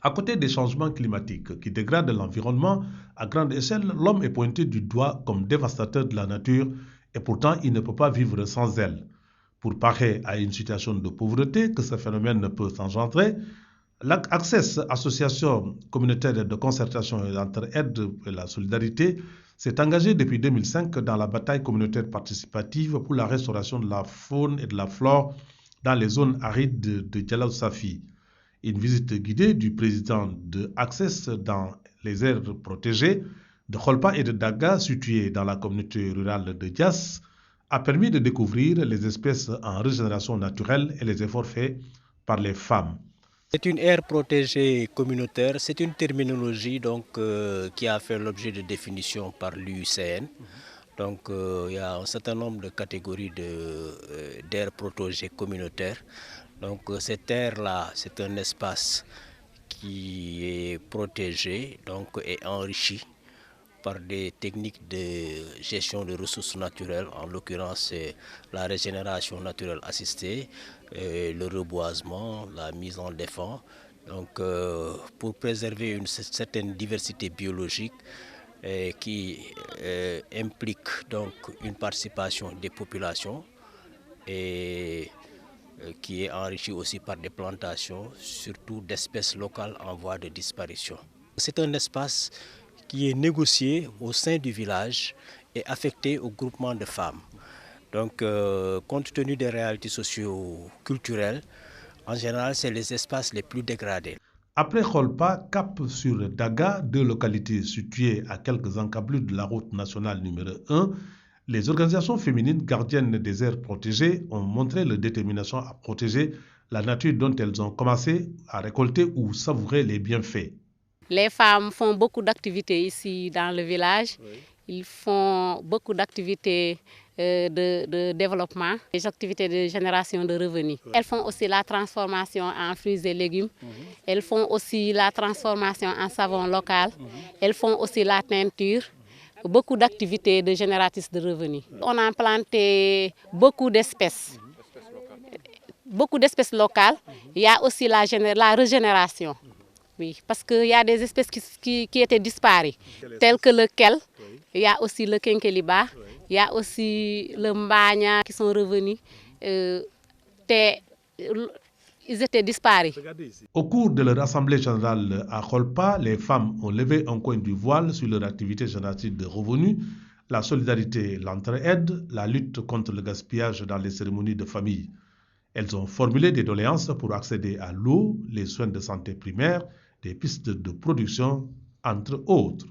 À côté des changements climatiques qui dégradent l'environnement à grande échelle, l'homme est pointé du doigt comme dévastateur de la nature et pourtant il ne peut pas vivre sans elle. Pour parer à une situation de pauvreté que ce phénomène peut engendrer, l'Access, association communautaire de concertation et d'entraide et la solidarité, s'est engagée depuis 2005 dans la bataille communautaire participative pour la restauration de la faune et de la flore dans les zones arides de Djalaw Safi. Une visite guidée du président de Access dans les aires protégées de Kholpa et de Daga, situées dans la communauté rurale de Dias, a permis de découvrir les espèces en régénération naturelle et les efforts faits par les femmes. C'est une aire protégée communautaire, c'est une terminologie qui a fait l'objet de définition par l'UICN. Donc il y a un certain nombre de catégories d'aires protégées communautaires. Donc cette aire-là, c'est un espace qui est protégé et enrichi par des techniques de gestion de ressources naturelles, en l'occurrence c'est la régénération naturelle assistée, le reboisement, la mise en défense, pour préserver une certaine diversité biologique qui implique donc une participation des populations et qui est enrichie aussi par des plantations, surtout d'espèces locales en voie de disparition. C'est un espace qui est négocié au sein du village et affecté au groupement de femmes. Donc, compte tenu des réalités socio-culturelles, en général, c'est les espaces les plus dégradés. Après Kholpa, cap sur Daga, deux localités situées à quelques encablures de la route nationale numéro 1, les organisations féminines gardiennes des aires protégées ont montré leur détermination à protéger la nature dont elles ont commencé à récolter ou savourer les bienfaits. Les femmes font beaucoup d'activités ici dans le village. Oui. Ils font beaucoup d'activités de développement, des activités de génération de revenus. Oui. Elles font aussi la transformation en fruits et légumes. Elles font aussi la transformation en savon local. Elles font aussi la teinture. Beaucoup d'activités de génératrices de revenus. On a planté beaucoup d'espèces locales. Il y a aussi la régénération. Oui, parce qu'il y a des espèces qui étaient disparues, telles que le kel, il y a aussi le kenkeliba, il y a aussi le mbagna qui sont revenus. Ils étaient disparus. Au cours de leur assemblée générale à Kholpa, les femmes ont levé un coin du voile sur leur activité génératrice de revenus, la solidarité, l'entraide, la lutte contre le gaspillage dans les cérémonies de famille. Elles ont formulé des doléances pour accéder à l'eau, les soins de santé primaires, des pistes de production, entre autres.